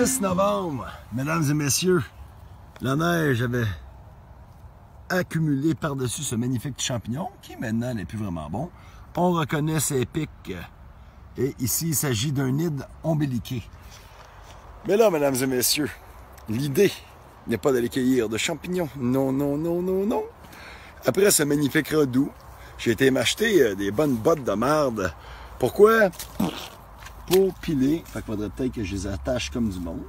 6 novembre, mesdames et messieurs, la neige avait accumulé par-dessus ce magnifique champignon qui maintenant n'est plus vraiment bon. On reconnaît ses pics et ici il s'agit d'un nid ombiliqué. Mais là, mesdames et messieurs, l'idée n'est pas d'aller cueillir de champignons. Non, non, non, non, non. Après ce magnifique redout, j'ai été m'acheter des bonnes bottes de marde. Pourquoi? Pour piler. Fait qu'il faudrait peut-être que je les attache comme du monde.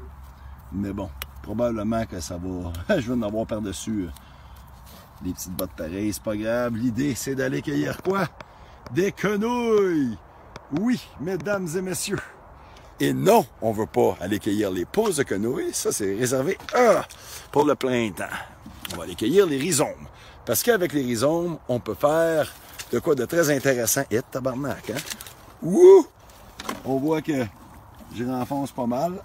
Mais bon, probablement que ça va... je vais en avoir par-dessus des petites bottes pareilles. C'est pas grave. L'idée, c'est d'aller cueillir quoi? Des quenouilles! Oui, mesdames et messieurs. Et non, on ne veut pas aller cueillir les pousses de quenouilles. Ça, c'est réservé pour le printemps. On va aller cueillir les rhizomes. Parce qu'avec les rhizomes, on peut faire de quoi de très intéressant. Et tabarnak, hein? Ouh! On voit que je renfonce pas mal.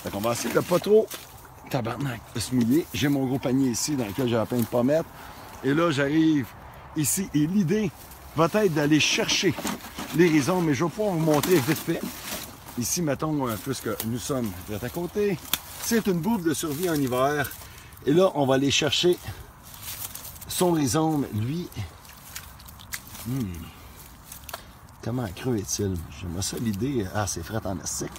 Fait qu'on va essayer de pas trop tabarnak se mouiller. J'ai mon gros panier ici dans lequel j'ai à peine de pas mettre. Et là, j'arrive ici. Et l'idée va être d'aller chercher les rhizomes. Mais je vais pouvoir vous montrer vite fait. Ici, mettons, puisque nous sommes direct à côté, c'est une bouffe de survie en hiver. Et là, on va aller chercher son rhizome, lui. Comment creux est-il? J'aimerais ça l'idée. Ah, c'est frais en astique.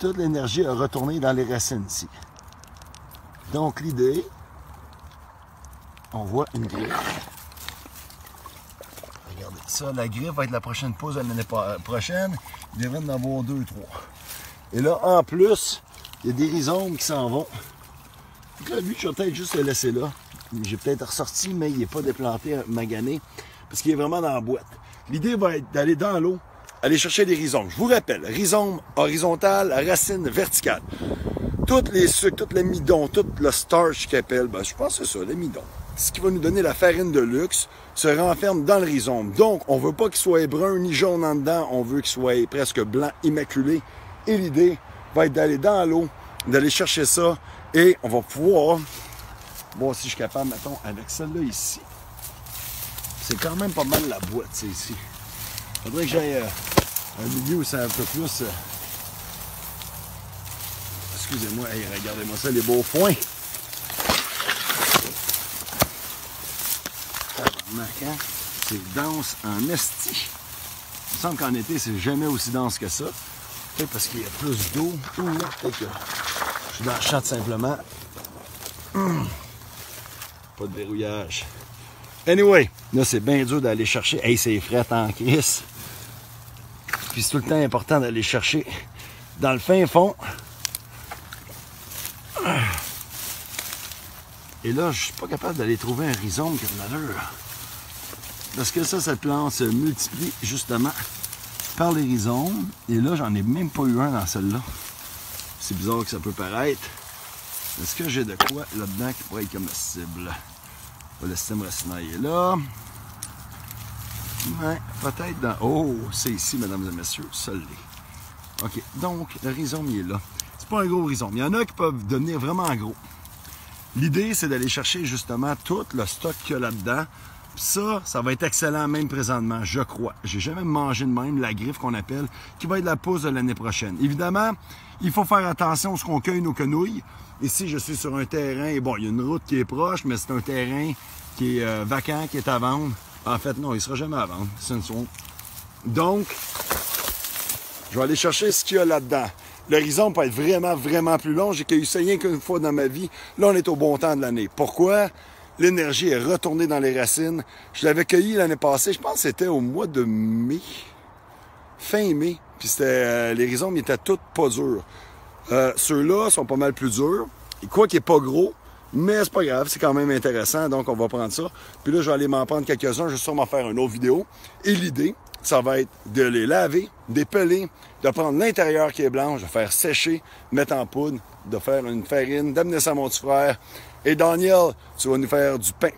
Toute l'énergie a retourné dans les racines ici. Donc, l'idée, on voit une griffe. Regardez ça, la griffe va être la prochaine pause de l'année prochaine. Il devrait en avoir 2 ou 3. Et là, en plus, il y a des rhizomes qui s'en vont. Donc là, lui, je vais peut-être juste le laisser là. J'ai peut-être ressorti, mais il n'est pas déplanté, magané, parce qu'il est vraiment dans la boîte. L'idée va être d'aller dans l'eau, aller chercher des rhizomes. Je vous rappelle, rhizome horizontal, racine verticale. Toutes les sucres, tout l'amidon, tout le starch qu'il appelle, ben, je pense que c'est ça, l'amidon. Ce qui va nous donner la farine de luxe se renferme dans le rhizome. Donc, on ne veut pas qu'il soit brun ni jaune en dedans, on veut qu'il soit presque blanc, immaculé. Et l'idée va être d'aller dans l'eau, d'aller chercher ça, et on va pouvoir voir si je suis capable, mettons, avec celle-là ici. C'est quand même pas mal la boîte, c'est ici. Il faudrait que j'aille un milieu où c'est un peu plus... Excusez-moi, hey, regardez-moi ça, les beaux foins. C'est dense en esti. Il me semble qu'en été, c'est jamais aussi dense que ça. Peut-être parce qu'il y a plus d'eau. Peut-être que je suis dans le champ tout simplement. Pas de verrouillage. Anyway, là, c'est bien dur d'aller chercher. Hey, c'est frais en crise. Puis c'est tout le temps important d'aller chercher dans le fin fond. Et là, je suis pas capable d'aller trouver un rhizome qui a de l'allure. Parce que ça, cette plante se multiplie justement par les rhizomes. Et là, j'en ai même pas eu un dans celle-là. C'est bizarre que ça peut paraître. Est-ce que j'ai de quoi là-dedans qui pourrait être comestible? Le système racinaire est là. Ouais, peut-être dans... Oh, c'est ici, mesdames et messieurs, ça l'est. OK, donc, le rhizome, il est là. C'est pas un gros rhizome. Il y en a qui peuvent devenir vraiment gros. L'idée, c'est d'aller chercher justement tout le stock qu'il y a là-dedans. Ça va être excellent même présentement, je crois. J'ai jamais mangé de même la griffe qu'on appelle, qui va être la pousse de l'année prochaine. Évidemment, il faut faire attention à ce qu'on cueille nos quenouilles. Ici, je suis sur un terrain, et bon, il y a une route qui est proche, mais c'est un terrain qui est vacant, qui est à vendre. En fait, non, il ne sera jamais à vendre. C'est une swamp. Donc, je vais aller chercher ce qu'il y a là-dedans. Le rhizome peut être vraiment, vraiment plus long. J'ai cueilli ça rien qu'une fois dans ma vie. Là, on est au bon temps de l'année. Pourquoi? L'énergie est retournée dans les racines. Je l'avais cueilli l'année passée, je pense que c'était au mois de mai. Fin mai. Puis c'était les rhizomes, ils étaient tous pas durs. Ceux-là sont pas mal plus durs. Et quoi qu'il n'est pas gros, mais c'est pas grave, c'est quand même intéressant. Donc, on va prendre ça. Puis là, je vais aller m'en prendre quelques-uns. Je vais sûrement faire une autre vidéo. Et l'idée, ça va être de les laver, d'épeler, de prendre l'intérieur qui est blanc, de faire sécher, mettre en poudre, de faire une farine, d'amener ça à mon petit frère. Et Daniel, tu vas nous faire du pain.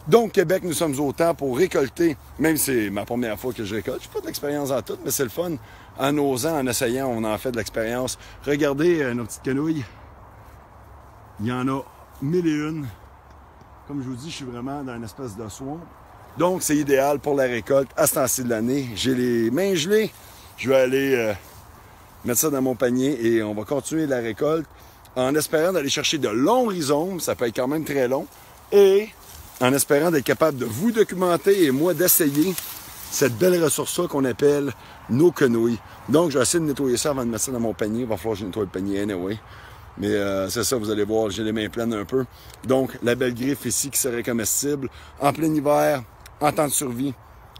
Donc, Québec, nous sommes au temps pour récolter, même si c'est ma première fois que je récolte. Je n'ai pas d'expérience en tout, mais c'est le fun. En osant, en essayant, on en fait de l'expérience. Regardez nos petites quenouilles. Il y en a 1001. Comme je vous dis, je suis vraiment dans une espèce de swamp. Donc, c'est idéal pour la récolte à ce temps-ci de l'année. J'ai les mains gelées. Je vais aller mettre ça dans mon panier et on va continuer la récolte en espérant d'aller chercher de longs rhizomes, ça peut être quand même très long, et en espérant d'être capable de vous documenter et moi d'essayer cette belle ressource-là qu'on appelle nos quenouilles. Donc, je vais essayer de nettoyer ça avant de mettre ça dans mon panier. Il va falloir que je nettoie le panier anyway. Mais c'est ça, vous allez voir, j'ai les mains pleines un peu. Donc, la belle griffe ici qui serait comestible. En plein hiver, en temps de survie,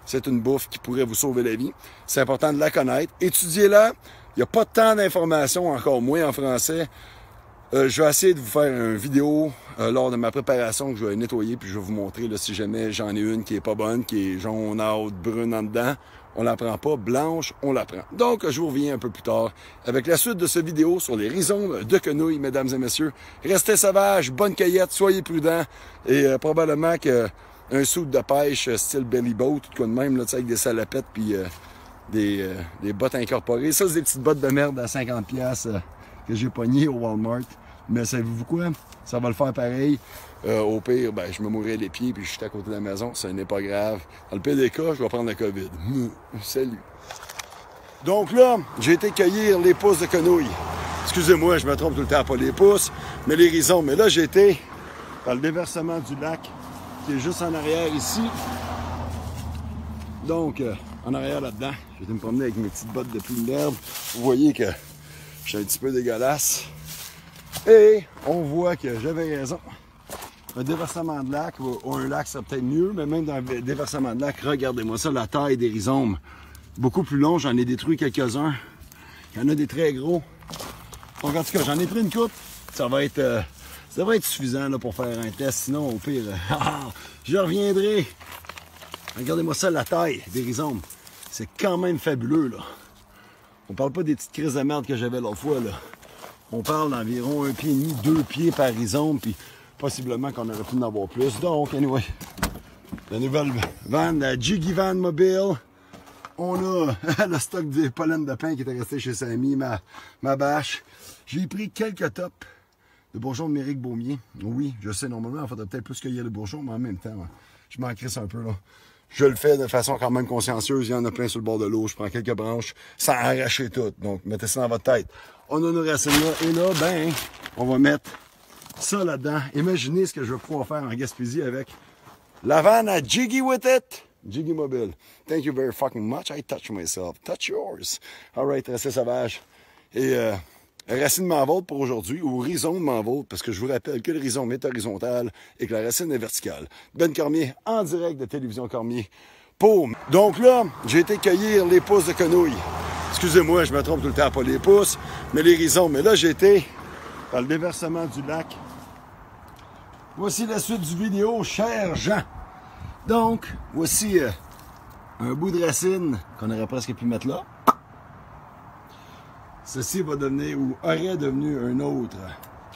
c'est une bouffe qui pourrait vous sauver la vie. C'est important de la connaître. Étudiez-la. Il n'y a pas tant d'informations, encore moins en français. Je vais essayer de vous faire une vidéo lors de ma préparation que je vais nettoyer, puis je vais vous montrer là, si jamais j'en ai une qui est pas bonne, qui est jaunâtre, brune en dedans. On la prend pas, blanche, on la prend. Donc, je vous reviens un peu plus tard avec la suite de cette vidéo sur les rhizomes de quenouilles, mesdames et messieurs. Restez sauvages, bonne cueillette, soyez prudents, et probablement qu'un soude de pêche style belly boat, tout de même, là, avec des salopettes, puis des bottes incorporées. Ça, c'est des petites bottes de merde à 50$ que j'ai pognées au Walmart. Mais savez-vous quoi? Ça va le faire pareil. Au pire, ben, je me mourrai les pieds puis je suis à côté de la maison. Ce n'est pas grave. Dans le pire des cas, je vais prendre la COVID. Salut. Donc là, j'ai été cueillir les pousses de quenouilles. Excusez-moi, je me trompe tout le temps, pas les pousses, mais les rhizomes. Mais là, j'ai été dans le déversement du lac qui est juste en arrière ici. Donc, en arrière là-dedans, j'ai été me promener avec mes petites bottes de pluie d'herbe. Vous voyez que je suis un petit peu dégueulasse. Et on voit que j'avais raison. Un déversement de lac, ou un lac, c'est peut-être mieux, mais même dans le déversement de lac, regardez-moi ça, la taille des rhizomes. Beaucoup plus long, j'en ai détruit quelques-uns. Il y en a des très gros. Donc, en tout cas, j'en ai pris une coupe. Ça devrait être suffisant là, pour faire un test. Sinon, au pire, je reviendrai. Regardez-moi ça, la taille des rhizomes. C'est quand même fabuleux, là. On parle pas des petites crises de merde que j'avais l'autre fois, là. On parle d'environ 1,5 pied, 2 pieds par rhizome, puis possiblement qu'on aurait pu en avoir plus. Donc, anyway, la nouvelle van, la Jiggy Van Mobile. On a le stock des pollen de pin qui était resté chez Samy, ma bâche. J'ai pris quelques tops de bourgeons de Méric Beaumier. Oui, je sais, normalement, il faudrait peut-être plus cueillir les bourgeons, mais en même temps, je m'en crisse un peu, là. Je le fais de façon quand même consciencieuse. Il y en a plein sur le bord de l'eau. Je prends quelques branches sans arracher toutes. Donc, mettez ça dans votre tête. On a nos racines là. Et là, ben, on va mettre ça là-dedans. Imaginez ce que je vais pouvoir faire en Gaspésie avec la vanne à Jiggy with it. Jiggy Mobile. Thank you very fucking much. I touch myself. Touch yours. All right, restez sauvage. Et racine m'envole pour aujourd'hui, ou rhizome m'envole, parce que je vous rappelle que le rhizome est horizontal et que la racine est verticale. Ben Cormier, en direct de Télévision Cormier. Donc là, j'ai été cueillir les pousses de quenouilles. Excusez-moi, je me trompe tout le temps, pas les pousses, mais les rhizomes. Mais là, j'ai été dans le déversement du lac. Voici la suite du vidéo, cher Jean. Donc, voici un bout de racine qu'on aurait presque pu mettre là. Ceci va devenir, ou aurait devenu, un autre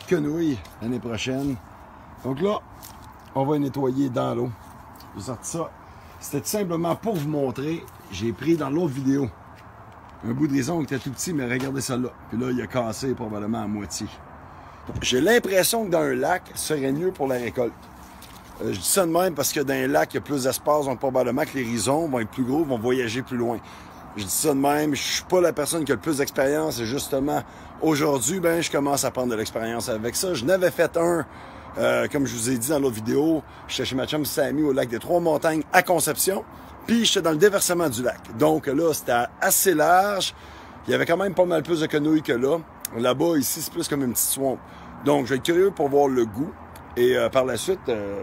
quenouille l'année prochaine. Donc là, on va nettoyer dans l'eau. J'ai sorti ça. C'était tout simplement pour vous montrer. J'ai pris dans l'autre vidéo un bout de rhizome qui était tout petit, mais regardez ça là. Puis là, il a cassé probablement à moitié. J'ai l'impression que dans un lac, ce serait mieux pour la récolte. Je dis ça de même parce que dans un lac, il y a plus d'espace, donc probablement que les rhizomes vont être plus gros, vont voyager plus loin. Je dis ça de même, je suis pas la personne qui a le plus d'expérience et justement, aujourd'hui, ben, je commence à prendre de l'expérience avec ça. Je n'avais fait un, comme je vous ai dit dans l'autre vidéo, j'étais chez ma chum Samy au lac des Trois-Montagnes à Conception, puis j'étais dans le déversement du lac. Donc là, c'était assez large. Il y avait quand même pas mal plus de quenouilles que là. Là-bas, ici, c'est plus comme une petite swamp. Donc, je vais être curieux pour voir le goût et par la suite,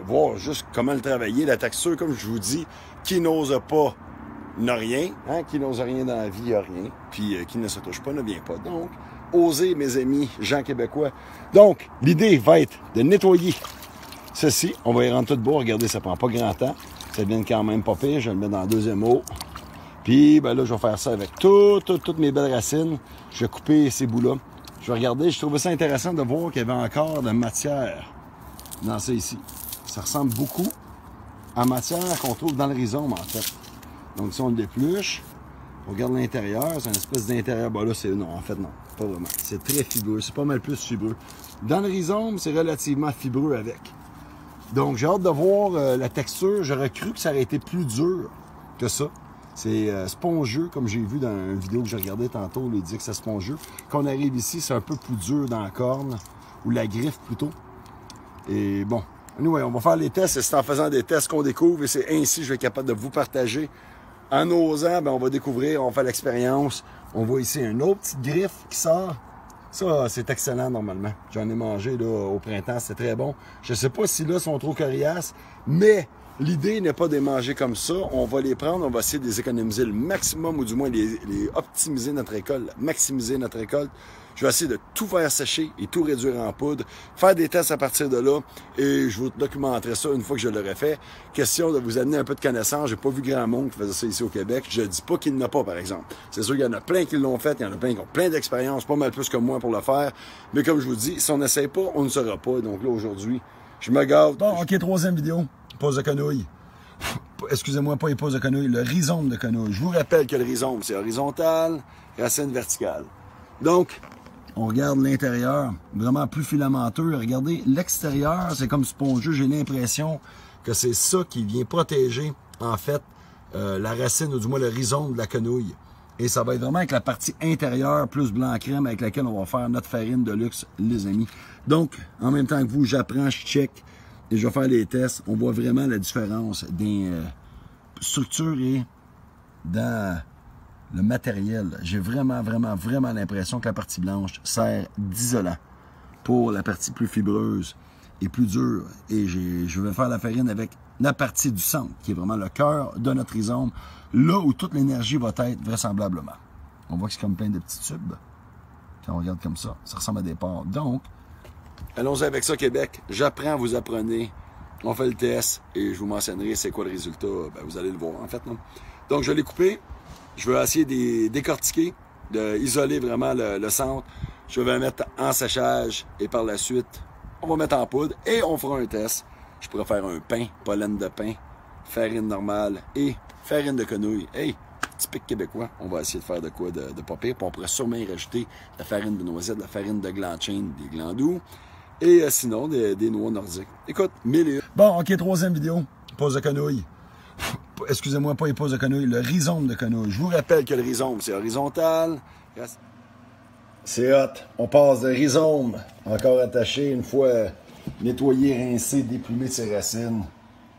voir juste comment le travailler, la texture, comme je vous dis, qui n'ose pas n'a rien, hein? Qui n'ose rien dans la vie, a rien. Puis qui ne se touche pas ne vient pas. Donc, osez, mes amis, gens québécois. Donc, l'idée va être de nettoyer ceci. On va y rendre tout beau. Regardez, ça prend pas grand temps. Ça devient quand même pas pire. Je vais le mettre dans la deuxième eau. Puis, ben là, je vais faire ça avec toutes mes belles racines. Je vais couper ces bouts-là. Je vais regarder. Je trouvais ça intéressant de voir qu'il y avait encore de matière dans ça ici. Ça ressemble beaucoup à matière qu'on trouve dans le rhizome, en fait. Donc, si on le dépluche, on regarde l'intérieur, c'est une espèce d'intérieur. Bon, là, c'est... Non, en fait, non. Pas vraiment. C'est très fibreux. C'est pas mal plus fibreux. Dans le rhizome, c'est relativement fibreux avec. Donc, j'ai hâte de voir la texture. J'aurais cru que ça aurait été plus dur que ça. C'est spongieux, comme j'ai vu dans une vidéo que j'ai regardée tantôt, il dit que c'est spongieux. Quand on arrive ici, c'est un peu plus dur dans la corne, ou la griffe plutôt. Et bon, anyway, on va faire les tests, et c'est en faisant des tests qu'on découvre, et c'est ainsi que je vais être capable de vous partager. En osant, ben, on va découvrir, on va faire l'expérience. On voit ici une autre petite griffe qui sort. Ça, c'est excellent normalement. J'en ai mangé là, au printemps, c'est très bon. Je ne sais pas si là, sont trop coriaces, mais l'idée n'est pas de les manger comme ça. On va les prendre, on va essayer de les économiser le maximum, ou du moins les optimiser notre récolte, maximiser notre récolte. Je vais essayer de tout faire sécher et tout réduire en poudre, faire des tests à partir de là, et je vous documenterai ça une fois que je l'aurai fait. Question de vous amener un peu de connaissances. J'ai pas vu grand monde qui faisait ça ici au Québec. Je dis pas qu'il n'y en a pas, par exemple. C'est sûr qu'il y en a plein qui l'ont fait, il y en a plein qui ont plein d'expérience, pas mal plus que moi pour le faire. Mais comme je vous dis, si on n'essaye pas, on ne saura pas. Donc là, aujourd'hui, je me gave. Bon, OK, troisième vidéo. Pose de quenouille. Excusez-moi, pas les poses de quenouille, le rhizome de quenouille. Je vous rappelle que le rhizome, c'est horizontal, racine verticale. Donc, on regarde l'intérieur, vraiment plus filamenteux. Regardez, l'extérieur, c'est comme spongieux. J'ai l'impression que c'est ça qui vient protéger, en fait, la racine, ou du moins le rhizome de la quenouille. Et ça va être vraiment avec la partie intérieure, plus blanc crème, avec laquelle on va faire notre farine de luxe, les amis. Donc, en même temps que vous, j'apprends, je check, et je vais faire les tests. On voit vraiment la différence des structures et dans le matériel. J'ai vraiment l'impression que la partie blanche sert d'isolant pour la partie plus fibreuse et plus dure. Et je vais faire la farine avec la partie du centre, qui est vraiment le cœur de notre rhizome, là où toute l'énergie va être vraisemblablement. On voit que c'est comme plein de petits tubes. Quand on regarde comme ça ressemble à des porcs. Donc, allons-y avec ça, Québec. J'apprends, vous apprenez. On fait le test et je vous mentionnerai c'est quoi le résultat. Ben, vous allez le voir, en fait. Non? Donc, je l'ai coupé. Je vais essayer de décortiquer, d'isoler vraiment le centre. Je vais le mettre en séchage et par la suite, on va mettre en poudre et on fera un test. Je pourrais faire un pain, pollen de pain, farine normale et farine de quenouille. Hey, typique québécois, on va essayer de faire de quoi de pas pire. Puis on pourrait sûrement y rajouter la farine de noisette, la farine de gland chain, des glands doux et sinon des noix nordiques. Écoute, 1000. Bon, OK, troisième vidéo, pose de quenouille. Excusez-moi, pas les poses de quenouille, le rhizome de quenouille. Je vous rappelle que le rhizome, c'est horizontal. C'est hot. On passe de rhizome, encore attaché, une fois nettoyé, rincé, déplumé de ses racines.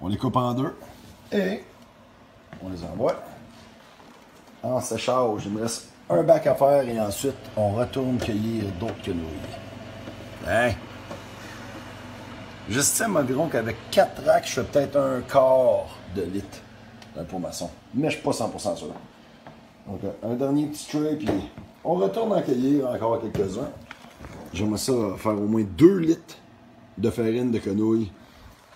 On les coupe en deux et on les envoie en séchage. Il me reste un bac à faire et ensuite, on retourne cueillir d'autres quenouilles. Hein? J'estime environ qu'avec 4 racks, je fais peut-être un quart de litre d'un pot maçon. Mais je ne suis pas 100% sûr. Donc, un dernier petit tray, puis on retourne en cueillir encore quelques-uns. J'aimerais ça faire au moins 2 litres de farine de quenouille.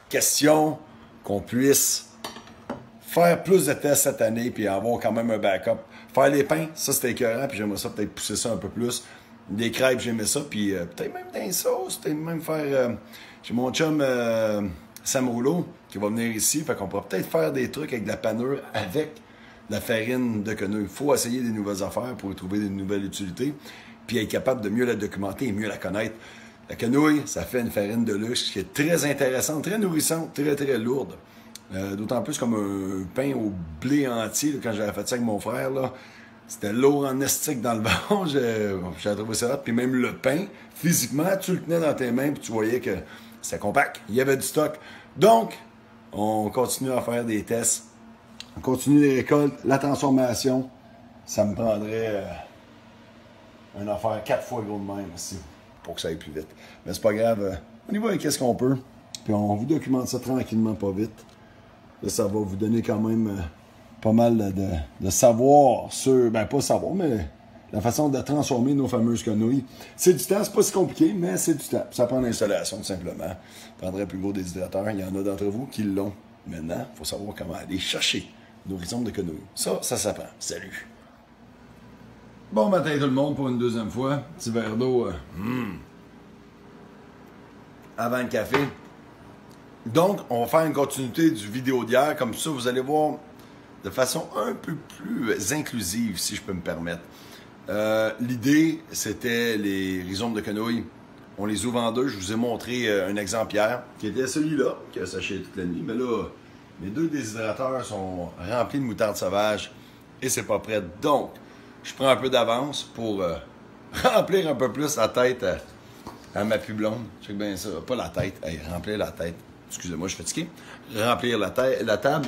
Question qu'on puisse faire plus de tests cette année, puis avoir quand même un backup. Faire les pains, ça c'était écœurant, puis j'aimerais ça peut-être pousser ça un peu plus. Des crêpes, j'aimais ça, puis peut-être même des sauces, peut-être même faire... j'ai mon chum Samolo qui va venir ici, fait qu'on pourra peut-être faire des trucs avec de la panure, avec de la farine de quenouille. Il faut essayer des nouvelles affaires pour y trouver des nouvelles utilités, puis être capable de mieux la documenter et mieux la connaître. La quenouille, ça fait une farine de luxe qui est très intéressante, très nourrissante, très lourde. D'autant plus comme un pain au blé entier, là, quand j'avais fait ça avec mon frère, là. C'était lourd en estique dans le ventre, j'ai trouvé ça hot. Puis même le pain, physiquement, tu le tenais dans tes mains, puis tu voyais que c'était compact. Il y avait du stock. Donc, on continue à faire des tests. On continue les récoltes, la transformation. Ça me prendrait une affaire 4 fois gros de même ici, pour que ça aille plus vite. Mais c'est pas grave. On y va avec qu'est-ce qu'on peut. Puis on vous documente ça tranquillement, pas vite. Là, ça va vous donner quand même... pas mal de savoir sur, ben pas savoir, mais la façon de transformer nos fameuses quenouilles. C'est du temps, c'est pas si compliqué, mais c'est du temps. Ça prend l'installation, tout simplement. Ça prendrait plus gros déshydrateurs. Il y en a d'entre vous qui l'ont. Maintenant, il faut savoir comment aller chercher nos rhizomes de quenouilles. Ça s'apprend. Salut! Bon matin tout le monde pour une deuxième fois. Petit verre d'eau avant le café. Donc, on va faire une continuité du vidéo d'hier. Comme ça, vous allez voir de façon un peu plus inclusive, si je peux me permettre. L'idée, c'était les rhizomes de quenouille. On les ouvre en deux. Je vous ai montré un exemple hier, qui était celui-là, qui a séché toute la nuit. Mais là, mes 2 déshydrateurs sont remplis de moutarde sauvage. et c'est pas prêt. Donc, je prends un peu d'avance pour remplir un peu plus la tête à ma plus blonde. Check bien ça. Pas la tête. Hey, remplir la tête. Excusez-moi, je suis fatigué. Remplir la table.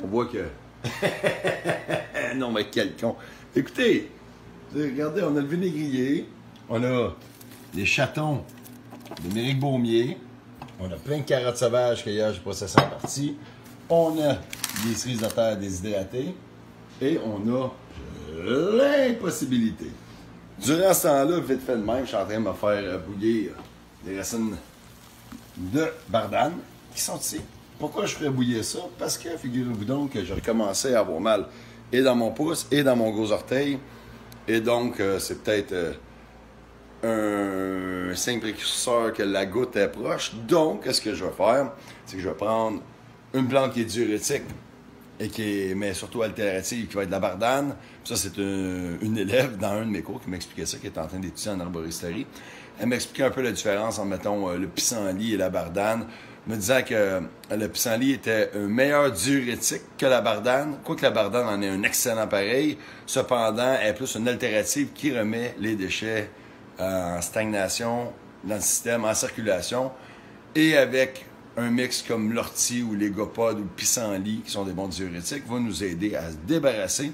On voit que... non, mais quel con. Écoutez, regardez, on a le vinaigrier. On a les chatons de Méric Beaumier. On a plein de carottes sauvages que hier j'ai processé en partie. On a des cerises de terre déshydratées. Et on a l'impossibilité. Durant ce temps-là, vite fait de même, je suis en train de me faire bouillir des racines de bardane qui sont ici. Pourquoi je ferais bouillir ça? Parce que, figurez-vous donc, que j'ai recommencé à avoir mal et dans mon pouce et dans mon gros orteil. Et donc, c'est peut-être un signe précurseur que la goutte est proche. Donc, qu'est-ce que je vais faire? C'est que je vais prendre une plante qui est diurétique, et mais surtout altérative, qui va être de la bardane. Ça, c'est une élève dans un de mes cours qui m'expliquait ça, qui est en train d'étudier en arboristerie. Elle m'expliquait un peu la différence entre, mettons, le pissenlit et la bardane, me disant que le pissenlit était un meilleur diurétique que la bardane, quoique la bardane en est un excellent pareil. Cependant, elle est plus une altérative qui remet les déchets en stagnation dans le système, en circulation, et avec un mix comme l'ortie ou les gopodes ou le pissenlit, qui sont des bons diurétiques, va nous aider à se débarrasser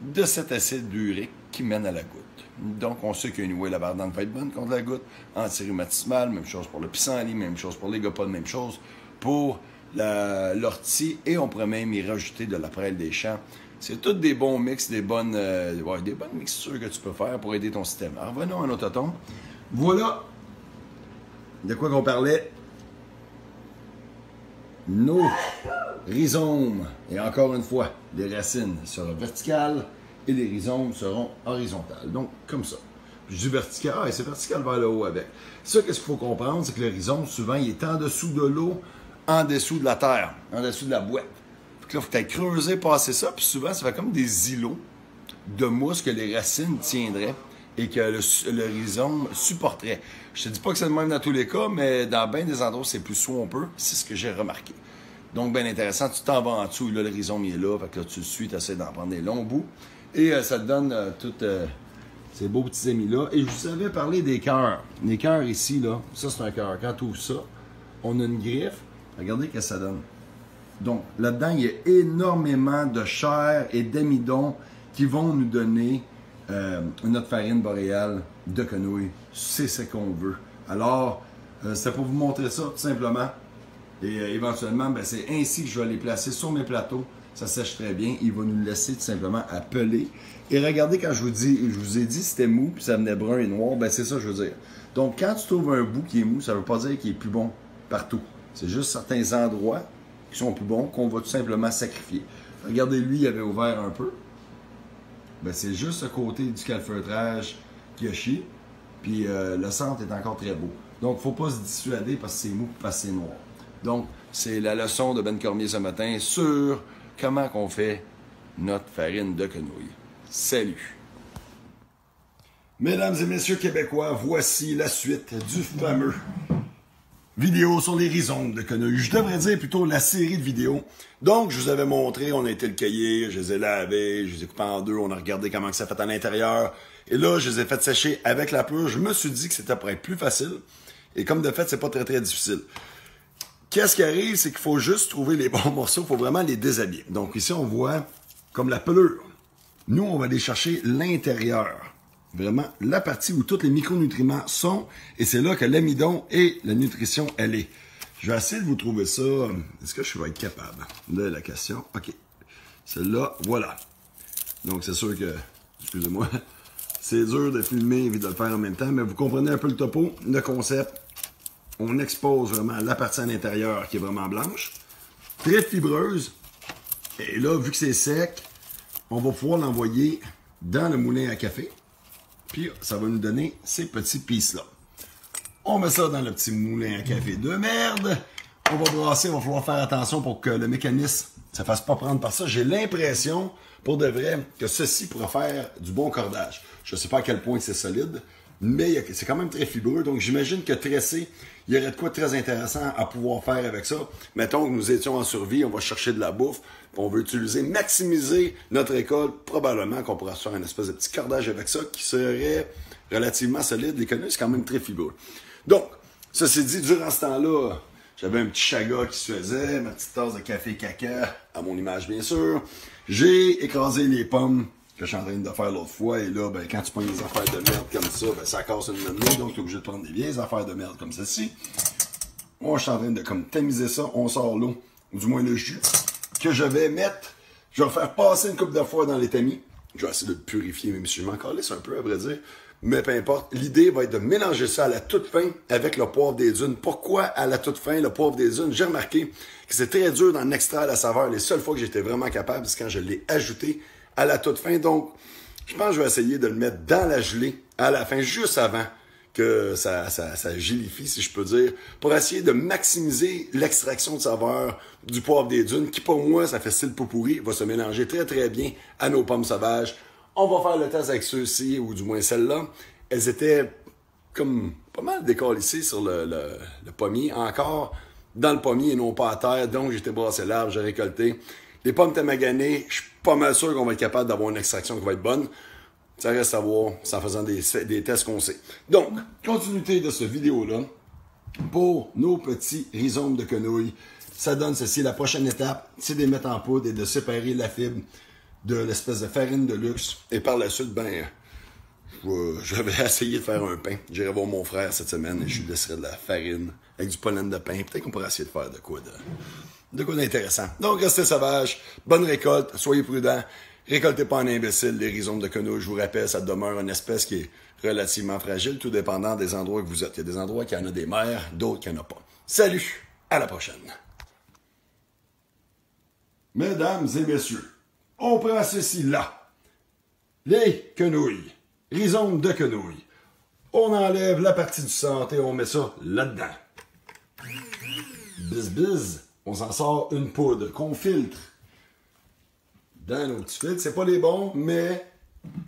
de cet acide urique qui mène à la goutte. Donc, on sait qu'anyway, la bardane va être bonne contre la goutte, anti-rhumatismale, même chose pour le pissenlit, même chose pour les gopodes, même chose pour l'ortie, et on pourrait même y rajouter de la prêle des champs. C'est tous des bons mix, des bonnes mixtures que tu peux faire pour aider ton système. Alors, revenons à nos totons. Voilà de quoi qu'on parlait. Nos rhizomes, et encore une fois, les racines seront verticales et les rhizomes seront horizontales. Donc, comme ça. Je dis vertical, et c'est vertical vers le haut avec. Ça, qu'est-ce qu'il faut comprendre, c'est que le rhizome, souvent, il est en dessous de l'eau, en dessous de la terre, en dessous de la boîte. Fait que là, il faut que tu ailles creuser, passer ça, puis souvent, ça fait comme des îlots de mousse que les racines tiendraient et que le rhizome supporterait. Je te dis pas que c'est le même dans tous les cas, mais dans bien des endroits, c'est plus sompeux. C'est ce que j'ai remarqué. Donc, bien intéressant. Tu t'en vas en dessous, là, le rhizome, il est là. Fait que là, tu le suis, tu essaies d'en prendre des longs bouts. Et ça te donne tous ces beaux petits amis-là. Et je vous avais parlé des cœurs. Les cœurs ici, là, ça, c'est un cœur. Quand tu ouvres ça, on a une griffe. Regardez ce que ça donne. Donc, là-dedans, il y a énormément de chair et d'amidon qui vont nous donner notre farine boréale de quenouille. C'est ce qu'on veut. Alors, c'est pour vous montrer ça, tout simplement. Et éventuellement, ben, c'est ainsi que je vais les placer sur mes plateaux. Ça sèche très bien. Il va nous laisser tout simplement à peler. Et regardez, quand je vous ai dit c'était mou, puis ça venait brun et noir, ben c'est ça que je veux dire. Donc, quand tu trouves un bout qui est mou, ça ne veut pas dire qu'il est plus bon partout. C'est juste certains endroits qui sont plus bons qu'on va tout simplement sacrifier. Regardez, lui, il avait ouvert un peu. Ben, c'est juste ce côté du calfeutrage qui a chié. Puis le centre est encore très beau. Donc, il ne faut pas se dissuader parce que c'est mou, parce que c'est noir. Donc, c'est la leçon de Ben Cormier ce matin sur comment qu'on fait notre farine de quenouille. Salut! Mesdames et messieurs québécois, voici la suite du fameux vidéo sur les rhizomes de quenouille. Je devrais dire plutôt la série de vidéos. Donc, je vous avais montré, on a été le cueillir, je les ai lavés, je les ai coupés en deux, on a regardé comment ça fait à l'intérieur. Et là, je les ai fait sécher avec la pluie. Je me suis dit que c'était pour être plus facile. Et comme de fait, c'est pas très, très difficile. Qu'est-ce qui arrive, c'est qu'il faut juste trouver les bons morceaux, il faut vraiment les déshabiller. Donc ici, on voit comme la pelure. Nous, on va aller chercher l'intérieur. Vraiment, la partie où tous les micronutriments sont, et c'est là que l'amidon et la nutrition, elle est. Je vais essayer de vous trouver ça. Est-ce que je vais être capable? Là, la question. OK. Celle-là, voilà. Donc, c'est sûr que, excusez-moi, c'est dur de filmer et de le faire en même temps, mais vous comprenez un peu le topo, le concept. On expose vraiment la partie à l'intérieur qui est vraiment blanche, très fibreuse. Et là, vu que c'est sec, on va pouvoir l'envoyer dans le moulin à café. Puis, ça va nous donner ces petits pieces-là. On met ça dans le petit moulin à café de merde. On va brasser, il va falloir faire attention pour que le mécanisme ne se fasse pas prendre par ça. J'ai l'impression, pour de vrai, que ceci pourrait faire du bon cordage. Je ne sais pas à quel point c'est solide, mais c'est quand même très fibreux. Donc, j'imagine que tressé, il y aurait de quoi de très intéressant à pouvoir faire avec ça. Mettons que nous étions en survie, on va chercher de la bouffe, puis on veut utiliser, maximiser notre récolte. Probablement qu'on pourra se faire une espèce de petit cordage avec ça qui serait relativement solide. Les quenouilles, c'est quand même très fibreux. Donc, ceci dit, durant ce temps-là, j'avais un petit chaga qui se faisait, ma petite tasse de café caca, à mon image bien sûr. J'ai écrasé les pommes que je suis en train de faire l'autre fois, et là, ben, quand tu prends des affaires de merde comme ça, ben, ça casse une minute, donc tu es obligé de prendre des vieilles affaires de merde comme ceci. Moi, je suis en train de comme tamiser ça, on sort l'eau, ou du moins le jus, que je vais mettre, je vais faire passer une coupe de fois dans les tamis. Je vais essayer de le purifier, même si je m'en calisse un peu, à vrai dire. Mais peu importe, l'idée va être de mélanger ça à la toute fin avec le poivre des dunes. Pourquoi à la toute fin, le poivre des dunes? J'ai remarqué que c'est très dur d'en extraire la saveur. Les seules fois que j'étais vraiment capable, c'est quand je l'ai ajouté à la toute fin. Donc, je pense que je vais essayer de le mettre dans la gelée à la fin, juste avant que ça gélifie, si je peux dire, pour essayer de maximiser l'extraction de saveur du poivre des dunes, qui pour moi, ça fait style pot pourri, va se mélanger très très bien à nos pommes sauvages. On va faire le test avec ceux-ci, ou du moins celles-là. Elles étaient comme pas mal décalissées sur le pommier, encore dans le pommier et non pas à terre, donc j'étais brassé l'arbre, j'ai récolté. Les pommes étaient maganées, je suis pas mal sûr qu'on va être capable d'avoir une extraction qui va être bonne. Ça reste à voir, c'est en faisant des tests qu'on sait. Donc, continuité de cette vidéo-là, pour nos petits rhizomes de quenouilles, ça donne ceci. La prochaine étape, c'est de les mettre en poudre et de séparer la fibre de l'espèce de farine de luxe. Et par la suite, ben, je vais essayer de faire un pain. J'irai voir mon frère cette semaine et je lui laisserai de la farine avec du pollen de pain. Peut-être qu'on pourrait essayer de faire de quoi d'intéressant. Donc, restez sauvages, bonne récolte, soyez prudents, récoltez pas en imbécile les rhizomes de quenouilles. Je vous rappelle, ça demeure une espèce qui est relativement fragile, tout dépendant des endroits que vous êtes. Il y a des endroits qui en ont des mers, d'autres qui en ont pas. Salut, à la prochaine. Mesdames et messieurs, on prend ceci là. Les quenouilles, rhizomes de quenouilles. On enlève la partie du centre et on met ça là-dedans. Biz, on s'en sort une poudre qu'on filtre dans nos petits filtres. C'est pas les bons, mais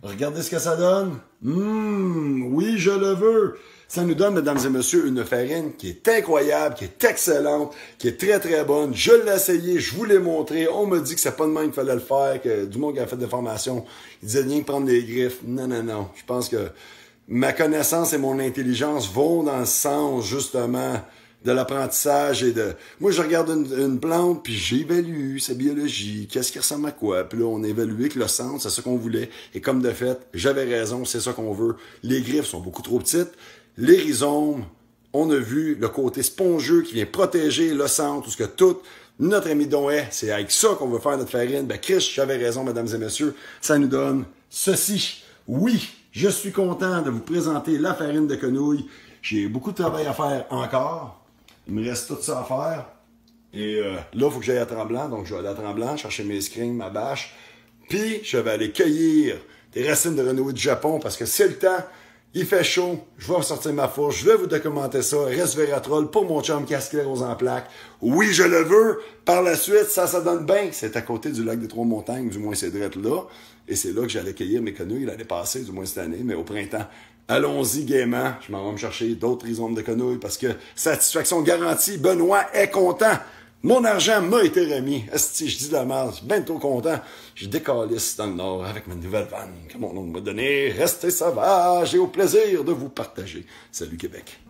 regardez ce que ça donne. Oui, je le veux. Ça nous donne, mesdames et messieurs, une farine qui est incroyable, qui est excellente, qui est très, très bonne. Je l'ai essayé, je vous l'ai montré. On me dit que c'est pas de même qu'il fallait le faire, que du monde qui a fait des formations, il disait rien que prendre des griffes. Non. Je pense que ma connaissance et mon intelligence vont dans le sens, justement, de l'apprentissage et de... Moi, je regarde une plante, puis j'évalue sa biologie, qu'est-ce qui ressemble à quoi. Puis là, on a évalué que le centre, c'est ça qu'on voulait. Et comme de fait, j'avais raison, c'est ça qu'on veut. Les griffes sont beaucoup trop petites. Les rhizomes, on a vu le côté spongieux qui vient protéger le centre, tout ce que tout notre amidon est. C'est avec ça qu'on veut faire notre farine. Ben, Chris, j'avais raison, mesdames et messieurs. Ça nous donne ceci. Oui, je suis content de vous présenter la farine de quenouille. J'ai beaucoup de travail à faire encore. Il me reste tout ça à faire. Et là, il faut que j'aille à Tremblant. Donc, je vais aller à Tremblant, chercher mes screens, ma bâche. Puis, je vais aller cueillir des racines de renouille du Japon parce que c'est le temps. Il fait chaud. Je vais sortir ma fourche. Je vais vous documenter ça. Resveratrol pour mon chum qui a sclérose en plaques. Oui, je le veux. Par la suite, ça donne bien. C'est à côté du lac des Trois-Montagnes. Du moins, c'est direct là. Et c'est là que j'allais cueillir mes quenouilles l'année passée, du moins cette année, mais au printemps. Allons-y gaiement. Je m'en vais me chercher d'autres rhizomes de quenouilles parce que satisfaction garantie. Benoît est content. Mon argent m'a été remis. Esti, je dis de la merde. Je suis bien trop content. Je décalisse dans le Nord avec ma nouvelle vanne que mon oncle m'a donnée. Restez sauvages et au plaisir de vous partager. Salut Québec.